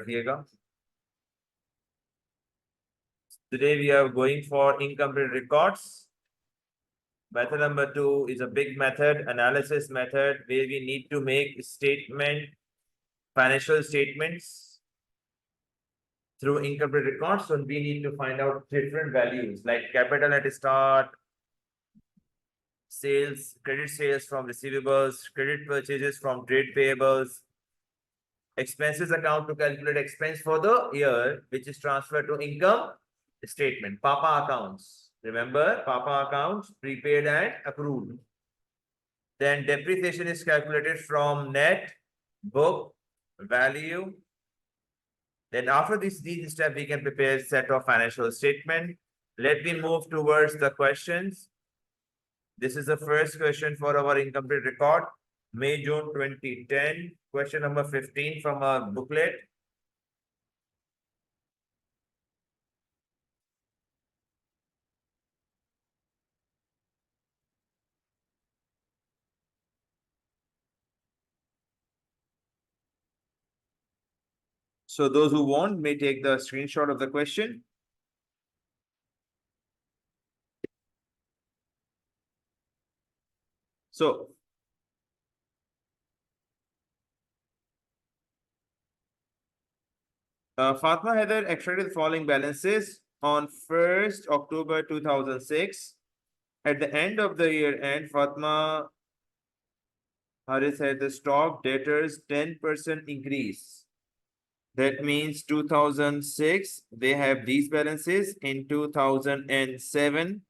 Today we are going for incomplete records. Method number 2 is a big method, analysis method, where we need to make financial statements through incomplete records. So we need to find out different values like capital at start, sales, credit sales from receivables, credit purchases from trade payables, expenses account to calculate expense for the year, which is transferred to income statement. Papa accounts. Remember, Papa accounts, prepaid and accrued. Then depreciation is calculated from net, book, value. Then after these steps, we can prepare a set of financial statement. Let me move towards the questions. This is the first question for our incomplete record. May, June 2010. Question number 15 from our booklet. So those who want may take the screenshot of the question. So Fatma Heather extracted the following balances on 1st October 2006. At the end of the year end, Fatma Harris had the stock debtors 10% increase. That means 2006, they have these balances. In 2007,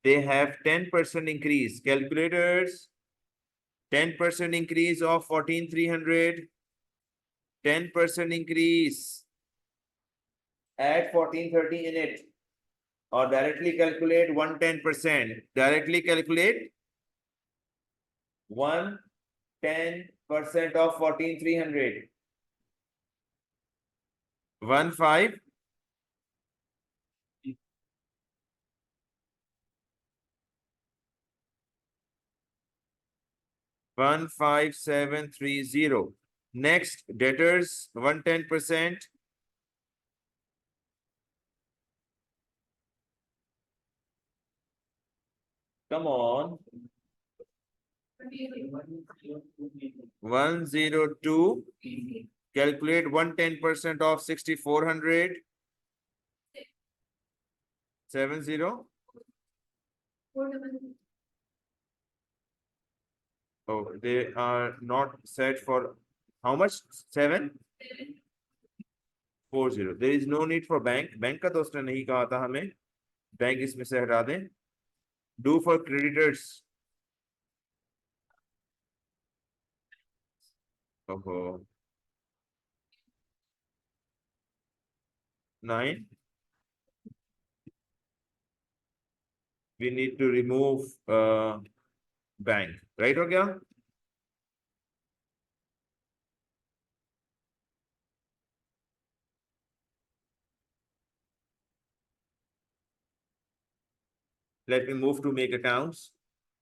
they have 10% increase. Calculators, 10% increase of 14,300, 10% increase. Add 1430 in it, or directly calculate 110%. Directly calculate 110% of 14,300. 15 15730. Next, debtors 110%. Come on. 102. Calculate 110% of 6,400. 70. Oh, they are not set for how much? 740. There is no need for bank. Bank का तो उसने नहीं कहा था हमें. Bank इसमें से हटा दें. Do for creditors. Oh, 9. We need to remove bank. Right हो गया? Let me move to make accounts.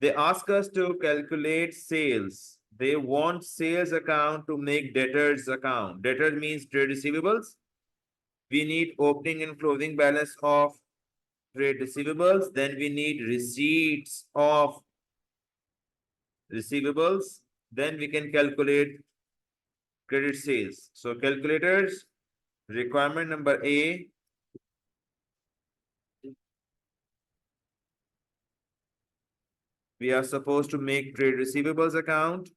They ask us to calculate sales. They want sales account to make debtors account. Debtor means trade receivables. We need opening and closing balance of trade receivables. Then we need receipts of receivables. Then we can calculate credit sales. So calculators, requirement number A. We are supposed to make trade receivables account.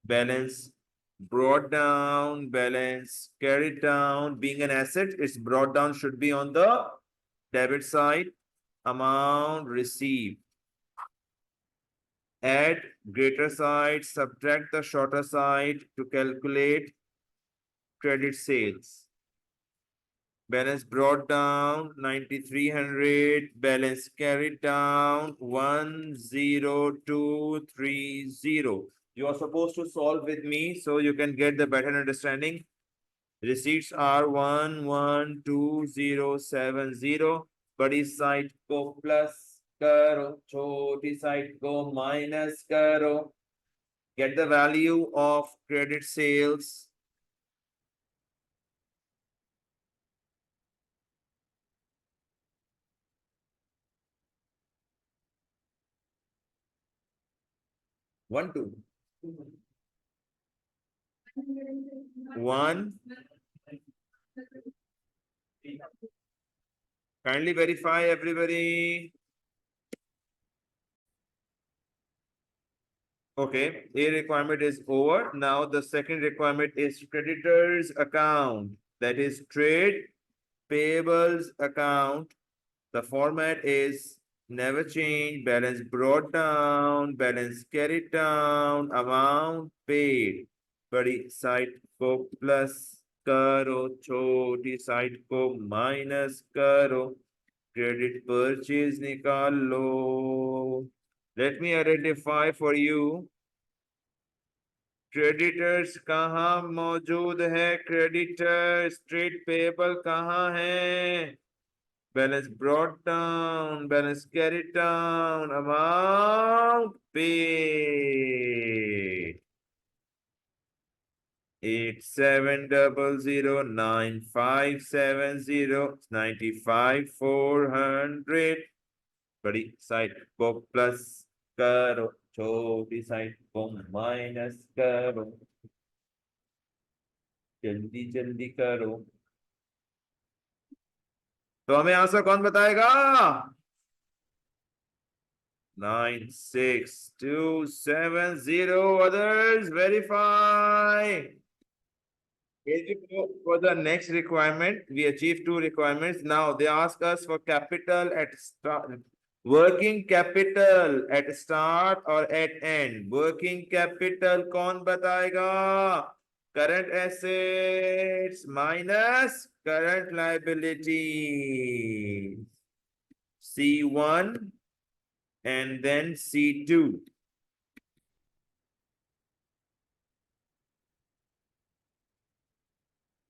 Balance brought down, balance carried down. Being an asset, it's brought down, should be on the debit side. Amount received. Add greater side, subtract the shorter side to calculate credit sales. Balance brought down 9,300, balance carried down 10230. You are supposed to solve with me so you can get the better understanding. Receipts are 112070, but is side co plus करो, छोटी side को minus करो, get the value of credit sales. One, two. One. Kindly verify everybody. Okay, A requirement is over. Now the second requirement is creditors account. That is trade payables account. The format is never change, balance brought down, balance carried down, amount paid. बड़ी side को plus करो, छोटी side को minus करो, credit purchase निकाल लो. Let me identify for you. Creditors कहाँ मौजूद है? क्रेडिटर्स ट्रेड पेबल कहाँ है? Balance brought down, balance carried down, amount paid. 8700957095 400. बड़ी साइड को प्लस करो, छोटी साइड को माइनस करो, जल्दी जल्दी करो. तो हमें आंसर कौन बताएगा? 96270. Others verify. For the next requirement, we achieved two requirements. Now they ask us for capital at start, working capital at start or at end. Working capital कौन बताएगा? Current assets minus current liabilities. C1 and then C2.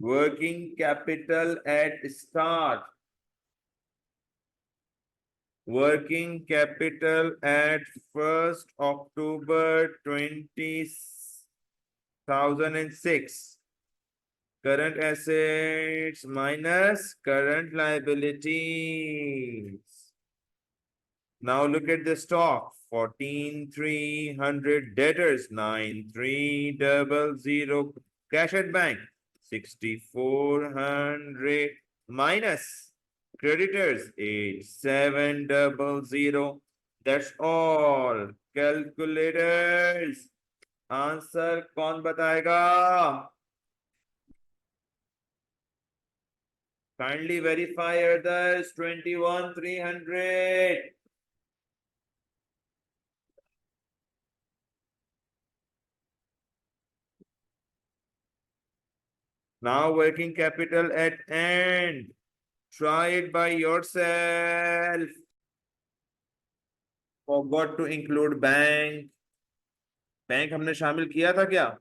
Working capital at start. Working capital at 1st October 2006. Current assets minus current liabilities. Now look at the stock. 14,300 debtors, 9,300 cash at bank, 6,400 minus creditors, 8,700. That's all. Calculators. Answer कौन बताएगा? Kindly verify others. 21,300. Now working capital at end. Try it by yourself. Forgot to include bank. Bank हमने शामिल किया था क्या?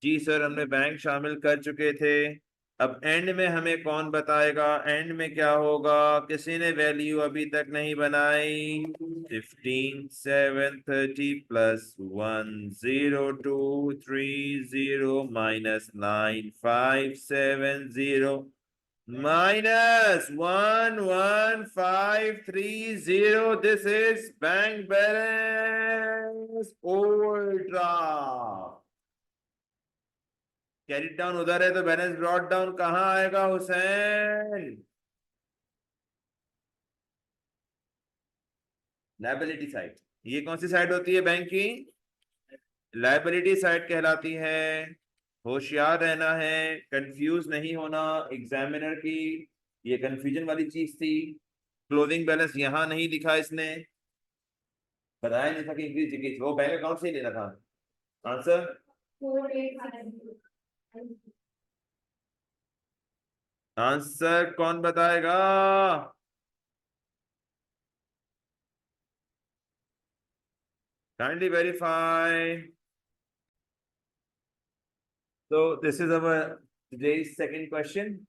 जी sir, हमने bank शामिल कर चुके थे. अब एंड में हमें कौन बताएगा? एंड में क्या होगा? किसी ने वैल्यू अभी तक नहीं बनाई. 15,730 plus 10230 minus 9570 minus 11530. This is bank balance overdraft. Carry down उधर है तो बैलेंस ब्रॉट डाउन कहाँ आएगा हुसैन? Liability side. ये कौन सी साइड होती है बैंक की? लायबिलिटी साइड कहलाती है. होशियार रहना है, कंफ्यूज नहीं होना. एग्जामिनर की ये कंफ्यूजन वाली चीज थी. क्लोजिंग बैलेंस यहां नहीं लिखा इसने, बताया नहीं था कि इंक्रीज वो बैंक अकाउंट से ही लेना था. आंसर आंसर कौन बताएगा? Kindly verify. So this is our today's second question.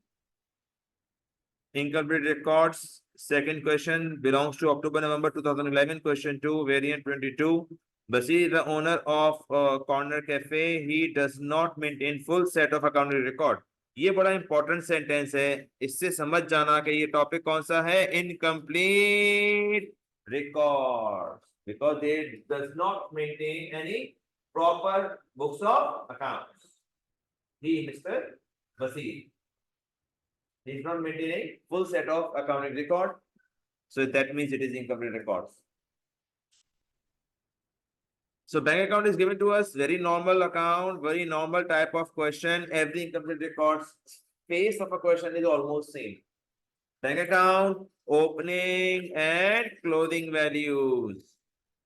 Incomplete records Second question belongs to October-November 2011. Question 2, variant 22. Basir, the owner of Corner Cafe, he does not maintain full set of accounting record. ये बड़ा important sentence है, इससे समझ जाना कि ये topic कौन सा है, incomplete record, because they does not maintain any proper books of accounts. He, Mr. Basir, he is not maintaining full set of accounting record, so that means it is incomplete records. So bank account is given to us, very normal account, very normal type of question. Every incomplete records face of a question is almost same. Bank account, opening and closing values.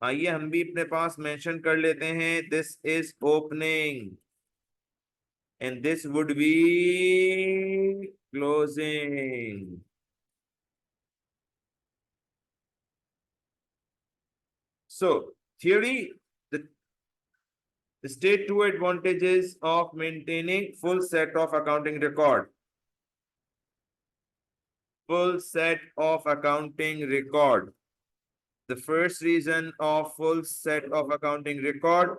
आइए हम भी अपने पास mention कर लेते हैं, this is opening and this would be closing. So theory, the state two advantages of maintaining full set of accounting record. Full set of accounting record. The first reason of full set of accounting record,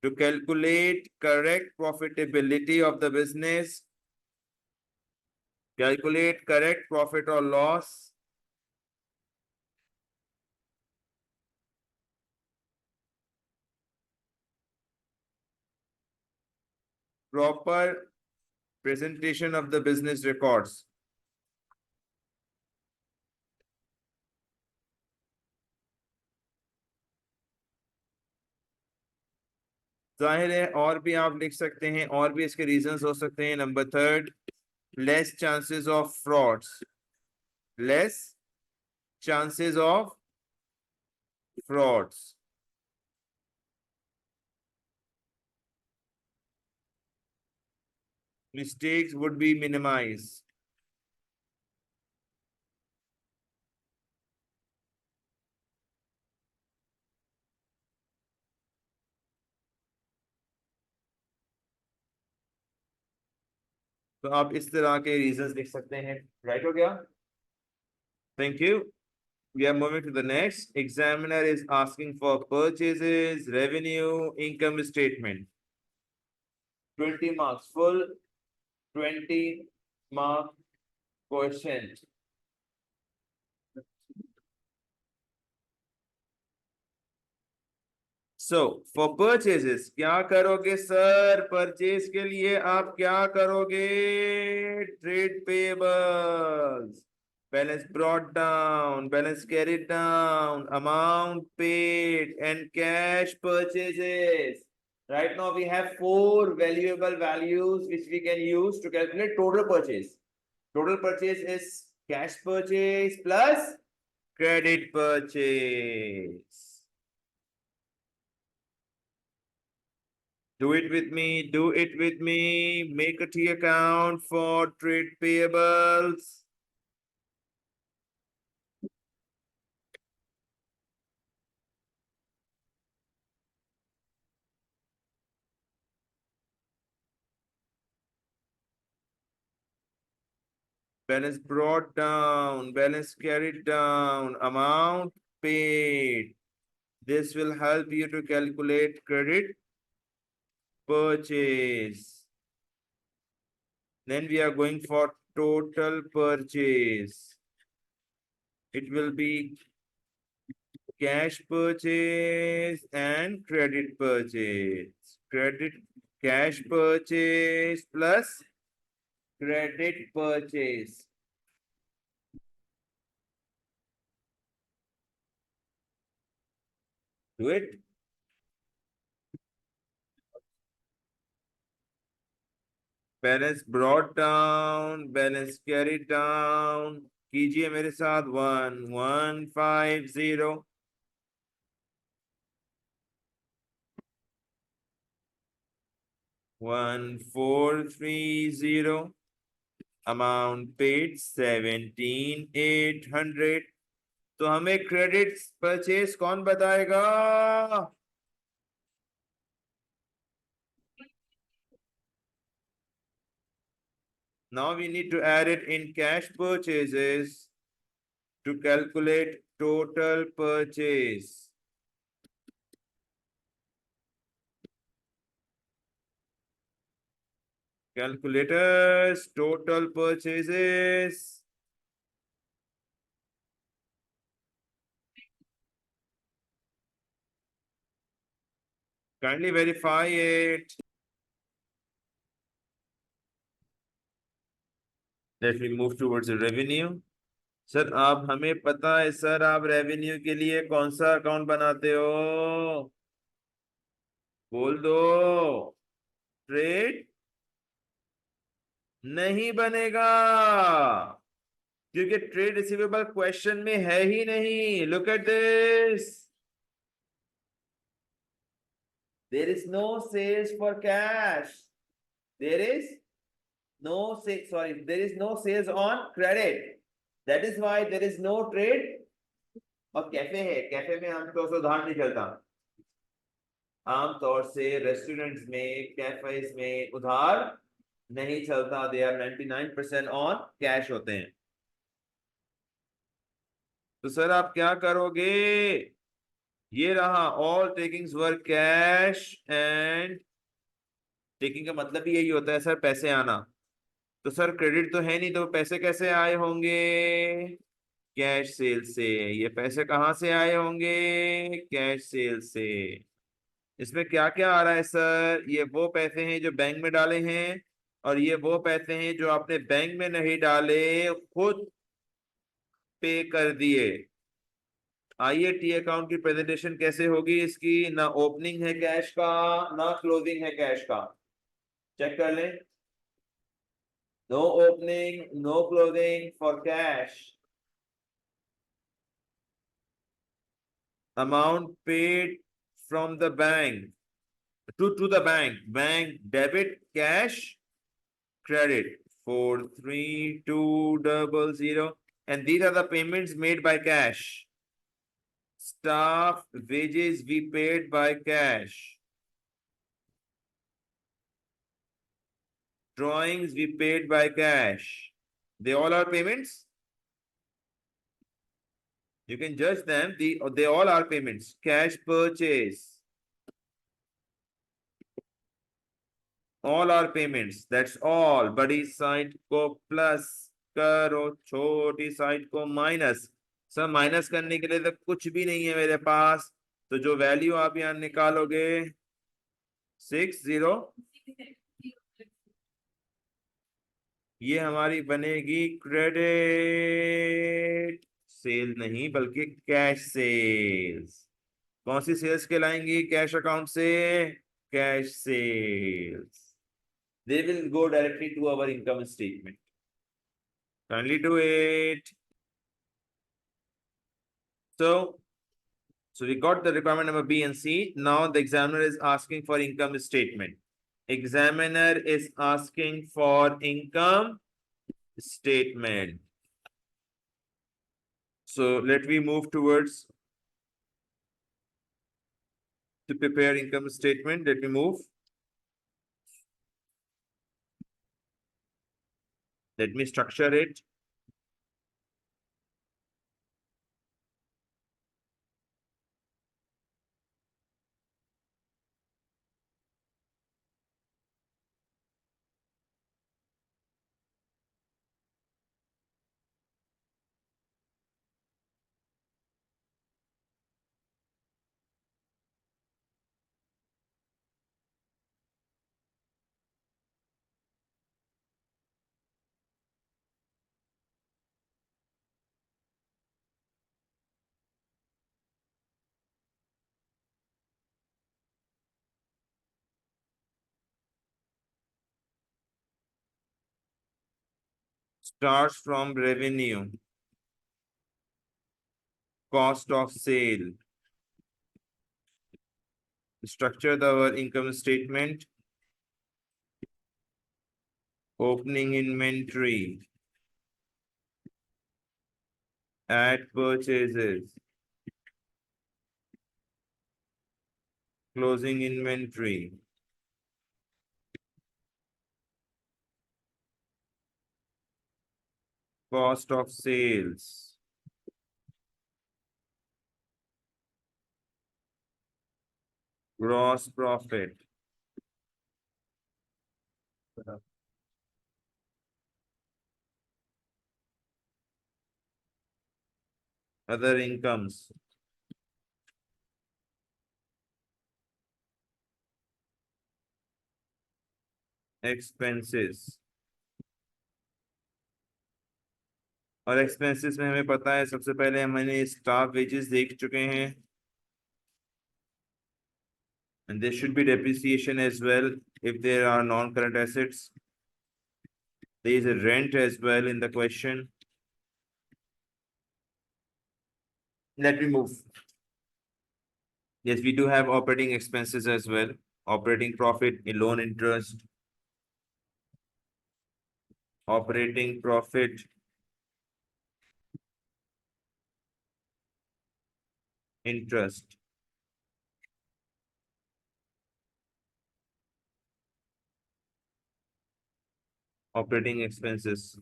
to calculate correct profitability of the business, calculate correct profit or loss, proper presentation of the business records. जाहिर है और भी आप लिख सकते हैं, और भी इसके रीजंस हो सकते हैं. Number third, less chances of frauds, less chances of frauds. Mistakes would be minimized. तो आप इस तरह के रीजंस लिख सकते हैं. राइट हो गया? Thank you. We are moving to the next. Examiner is asking for purchases, revenue, income statement. 20 marks full, 20 mark question. So for purchases, क्या करोगे सर? परचेज के लिए आप क्या करोगे? Trade payables, balance brought down, balance carried down, amount paid, and cash purchases. Right now we have 4 valuable values which we can use to calculate total purchase. Total purchase is cash purchase plus credit purchase. Do it with me, do it with me. Make a T account for trade payables. Balance brought down, balance carried down, amount paid. This will help you to calculate credit purchase. Then we are going for total purchase. It will be cash purchase and credit purchase. Cash purchase plus credit purchase. Do it. Balance brought down, balance carried down. कीजिए मेरे साथ. 1150. 1430. Amount paid 17,800. तो हमें credit purchase कौन बताएगा? Now we need to add it in cash purchases to calculate total purchase. Calculators, total purchases. Kindly verify it. Let me move towards the revenue. Sir आप हमें पता है सर, आप revenue के लिए कौन सा अकाउंट बनाते हो? बोल दो। ट्रेड नहीं बनेगा, क्योंकि ट्रेड रिसीवेबल क्वेश्चन में है ही नहीं। Look at this, there is no sales for cash, there is no से sorry there is no sales on credit, that is why there is no trade. और कैफे है, कैफे में हम तो उधार नहीं चलता, आमतौर से रेस्टोरेंट्स में, कैफेज में उधार नहीं चलता। दे आर 99% ऑन कैश होते हैं। तो सर आप क्या करोगे? ये रहा, all takings were cash, and taking का मतलब भी यही होता है सर, पैसे आना। तो सर क्रेडिट तो है नहीं, तो पैसे कैसे आए होंगे? कैश सेल से। ये पैसे कहाँ से आए होंगे? कैश सेल से। इसमें क्या क्या आ रहा है सर? ये वो पैसे हैं जो बैंक में डाले हैं, और ये वो पैसे हैं जो आपने बैंक में नहीं डाले, खुद पे कर दिए। आइए टी अकाउंट की प्रेजेंटेशन कैसे होगी इसकी? ना ओपनिंग है कैश का, ना क्लोजिंग है कैश का। चेक कर लें। No opening, no closing for cash. Amount paid from the bank to the bank debit, cash, credit, 43200, and these are the payments made by cash. Staff wages we paid by cash, drawings we paid by cash. They all are payments. You can judge them, they all are payments. Cash purchase, all are payments, that's all। बड़ी side को plus करो, छोटी side को minus. सब minus करने के लिए तो कुछ भी नहीं है मेरे पास, तो जो वैल्यू आप यहाँ निकालोगे 60, ये हमारी बनेगी क्रेडिट सेल नहीं बल्कि कैश सेल्स। कौन सी सेल्स कहलाएंगी कैश अकाउंट से? Cash sales. They will go directly to our income statement. Kindly do it. So we got the requirement number B and C. Now the examiner is asking for income statement. Examiner is asking for income statement. So let me move towards to prepare income statement. Let me move. Let me structure it. Starts from revenue, cost of sale. Structure our income statement. Opening inventory, add purchases, closing inventory, cost of sales. Gross profit. Other incomes. Expenses. और expenses में हमें पता है सबसे पहले हमने staff wages देख चुके हैं and there should be depreciation as well if there are non-current assets. There is a rent as well in the question. Let me move. Yes, we do have operating expenses as well. Operating profit, loan interest. Operating profit. Interest. Operating expenses.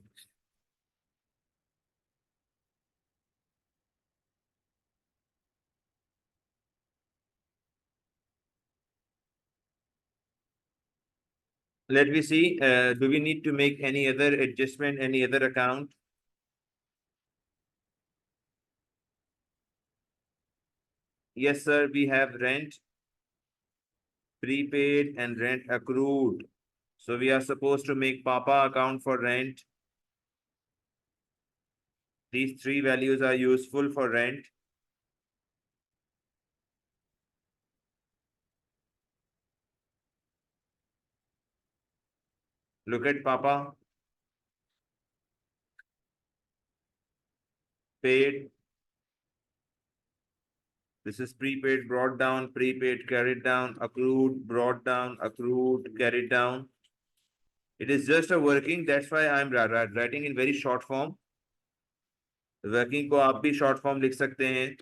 Let me see, do we need to make any other adjustment, any other account? Yes, sir, we have rent, prepaid and rent accrued. So we are supposed to make Papa account for rent. These three values are useful for rent. Look at Papa. Paid. This is prepaid, brought down, prepaid, carried down, accrued, brought down, accrued, carried down. It is just a working, that's why I'm writing in very short form. Working को आप भी short form लिख सकते हैं.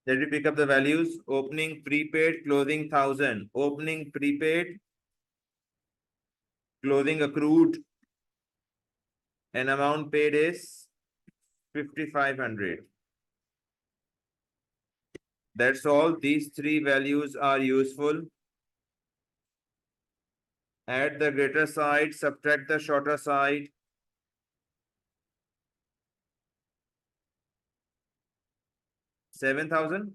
Let me pick up the values. Opening prepaid, closing 1000. Opening prepaid, closing accrued, and amount paid is 5500. That's all. These three values are useful. Add the greater side, subtract the shorter side. 7000.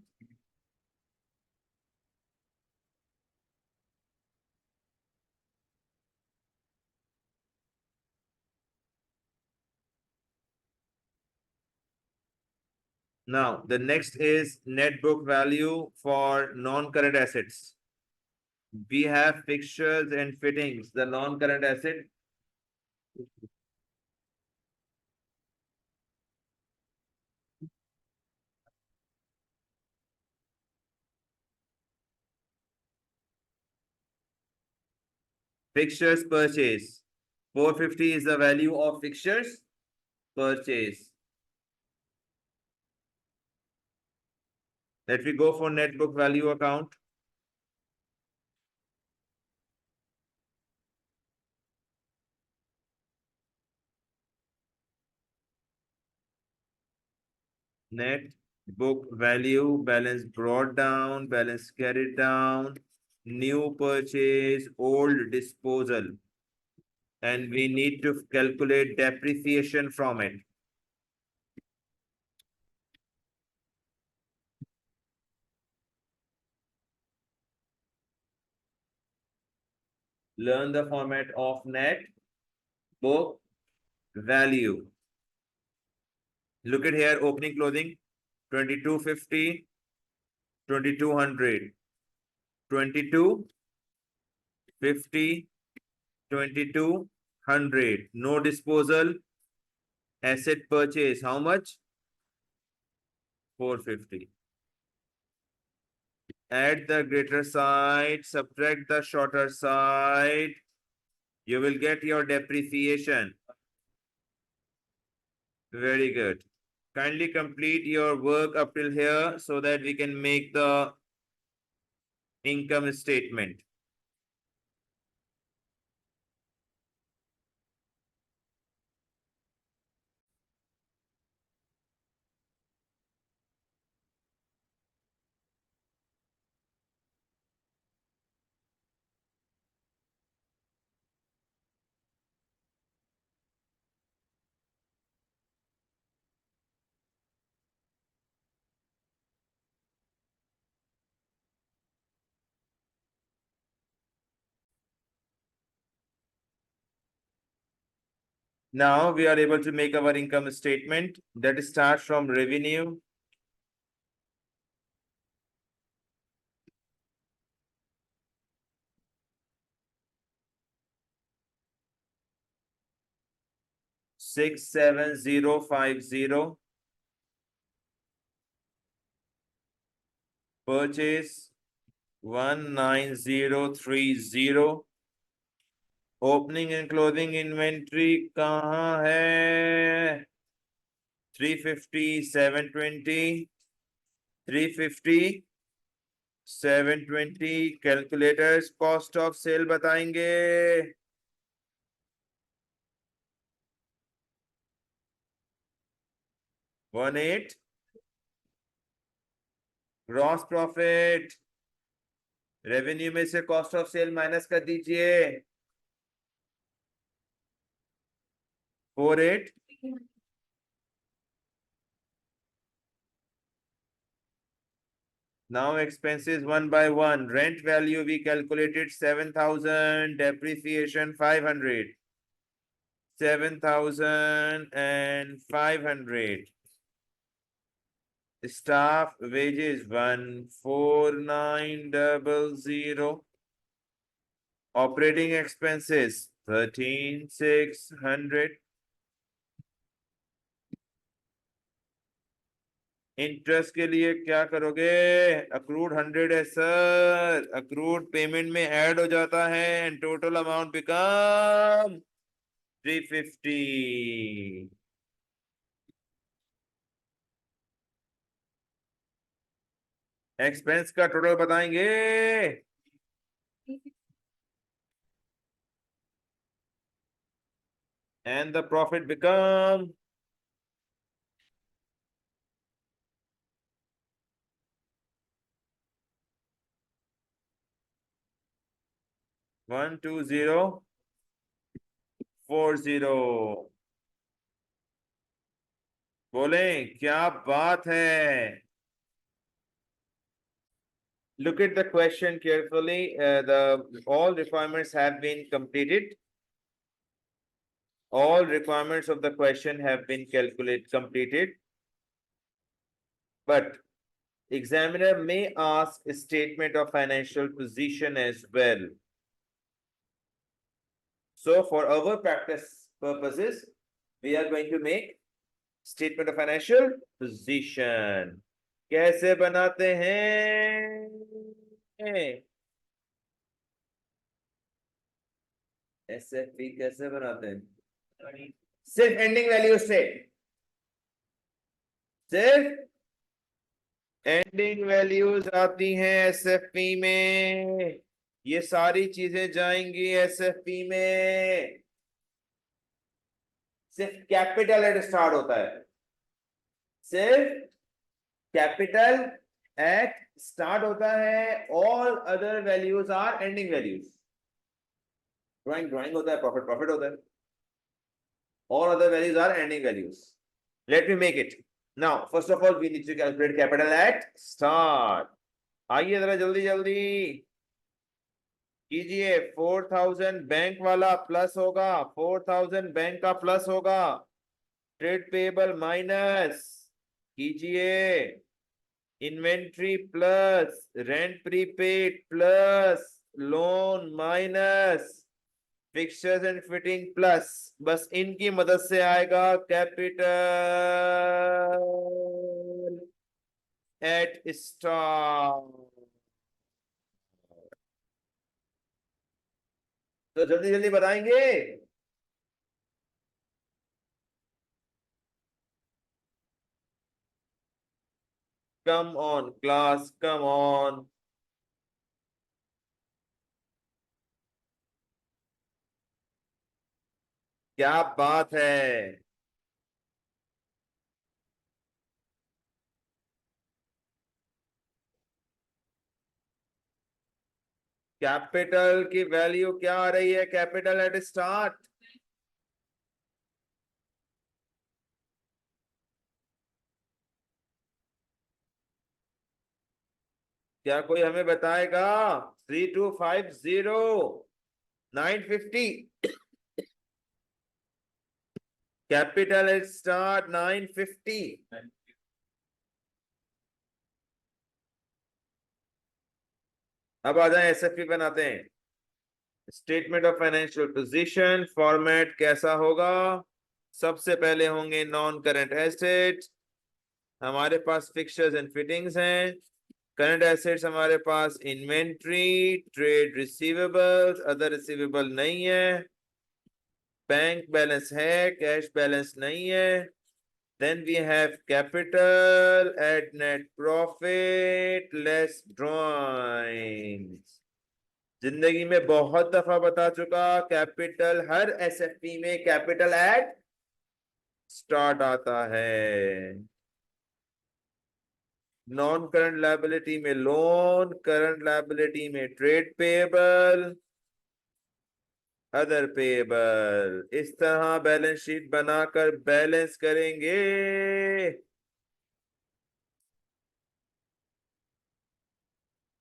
Now, the next is net book value for non-current assets. We have fixtures and fittings, the non-current asset. Fixtures purchase. 450 is the value of fixtures purchase. Let me go for net book value account. Net book value, balance brought down, balance carried down, new purchase, old disposal. And we need to calculate depreciation from it. Learn the format of net book value. Look at here, opening clothing, 2250, 2200, 2250, 2200. No disposal. Asset purchase, how much? 450. Add the greater side, subtract the shorter side. You will get your depreciation. Very good. Kindly complete your work up till here so that we can make the income statement. Now we are able to make our income statement that starts from revenue. Six seven zero 50. Purchase 19030. Opening and closing inventory कहाँ है? 350, 720, 350, 720. Calculators cost of sale बताएंगे. 18. Gross profit revenue में से cost of cell minus कर दीजिए. 48. Now expenses one by one. Rent value we calculated 7,000. Depreciation 500. 7,500. Staff wages 14900. Operating expenses 13,600. Interest के लिए क्या करोगे? अक्रूड 100 है सर. अक्रूड पेमेंट में ऐड हो जाता है and total amount become 350. Expense का टोटल बताएंगे. And the profit become 12040. बोले क्या बात है. Look at the question carefully. All requirements have been completed. All requirements of the question have been completed. But examiner may ask a statement of financial position as well. So for our practice purposes, we are going to make statement of financial position. कैसे बनाते हैं? SFP कैसे बनाते हैं? सिर्फ ending value state. सिर्फ ending values आती हैं एसएफपी में. ये सारी चीजें जाएंगी एसएफपी में. सिर्फ कैपिटल एट स्टार्ट होता है. सिर्फ कैपिटल एट स्टार्ट होता है. All other values are ending values. Drawing होता है, प्रॉफिट प्रॉफिट होता है. All other values are ending values. Let me make it. Now, first of all, we need to calculate capital at start. आइए जरा जल्दी जल्दी कीजिए. 4000 बैंक वाला प्लस होगा. 4000 बैंक का प्लस होगा. ट्रेड पेएबल माइनस कीजिए inventory plus rent prepaid plus lone minus fixtures and fitting plus, बस इनकी मदद से आएगा कैपिटल एट स्टार्ट। तो जल्दी जल्दी बताएंगे। Come on class, come on. क्या बात है। कैपिटल की वैल्यू क्या आ रही है कैपिटल एट स्टार्ट? क्या कोई हमें बताएगा? 3250 950 कैपिटल एट स्टार्ट 950। अब आ जाए एसएफपी बनाते हैं। Statement of financial position format कैसा होगा? सबसे पहले होंगे नॉन करंट एसेट। हमारे पास फिक्सचर्स एंड फिटिंग्स हैं। करंट एसेट्स हमारे पास inventory, trade receivables, other receivable नहीं है, बैंक बैलेंस है, कैश बैलेंस नहीं है। Then we have capital at net profit less drawings। जिंदगी में बहुत दफा बता चुका, कैपिटल हर एसएफपी में कैपिटल एट स्टार्ट आता है। नॉन करंट लायबिलिटी में लोन, करंट लायबिलिटी में ट्रेड पेएबल, अदर पेएबल। इस तरह बैलेंस शीट बनाकर बैलेंस करेंगे।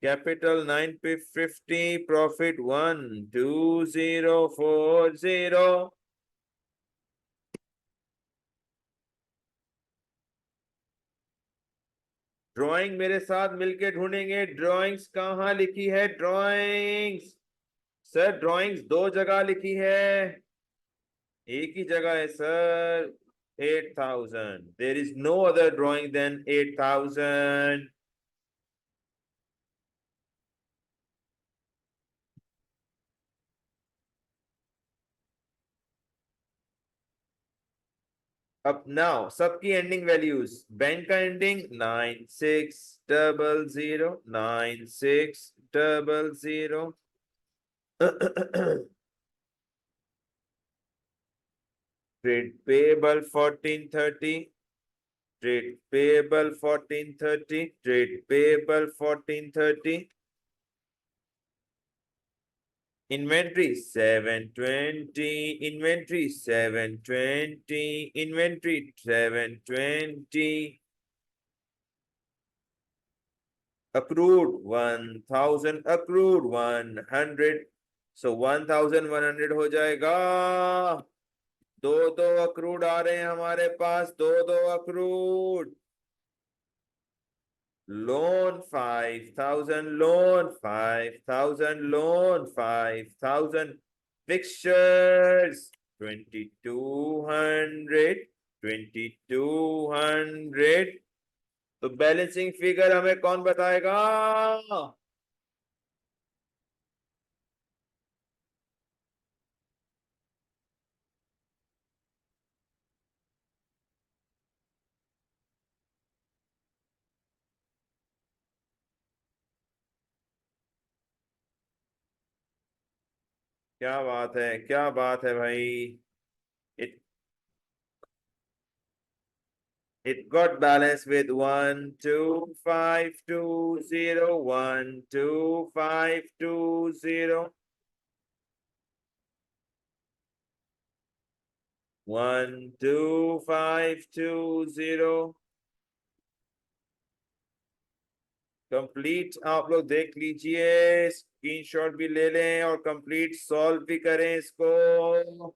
Capital 950, profit 12040। ड्राइंग मेरे साथ मिलके ढूंढेंगे। ड्राइंग्स कहाँ लिखी है? ड्राइंग्स सर, ड्राइंग्स दो जगह लिखी है, एक ही जगह है sir. 8000, there is no other drawing than 8000। अब नाउ सबकी एंडिंग वैल्यूज। बैंक का ending 9600, 9600। Trade payable 1430, trade payable 1430, trade payable 1430। Inventory 720, inventory 720, inventory 720। accrued 1000, accrued 100, so 1100 हो जाएगा। दो दो अक्रूड आ रहे हैं हमारे पास, दो दो accrued. Loan 5000, loan 5000, loan 5000। Fixtures 2200, 2200। तो बैलेंसिंग फिगर हमें कौन बताएगा? क्या बात है, क्या बात है भाई। It It got balanced with 12520, 12520, 12520। Complete आप लोग देख लीजिए, स्क्रीनशॉट भी ले लें और कंप्लीट सॉल्व भी करें इसको।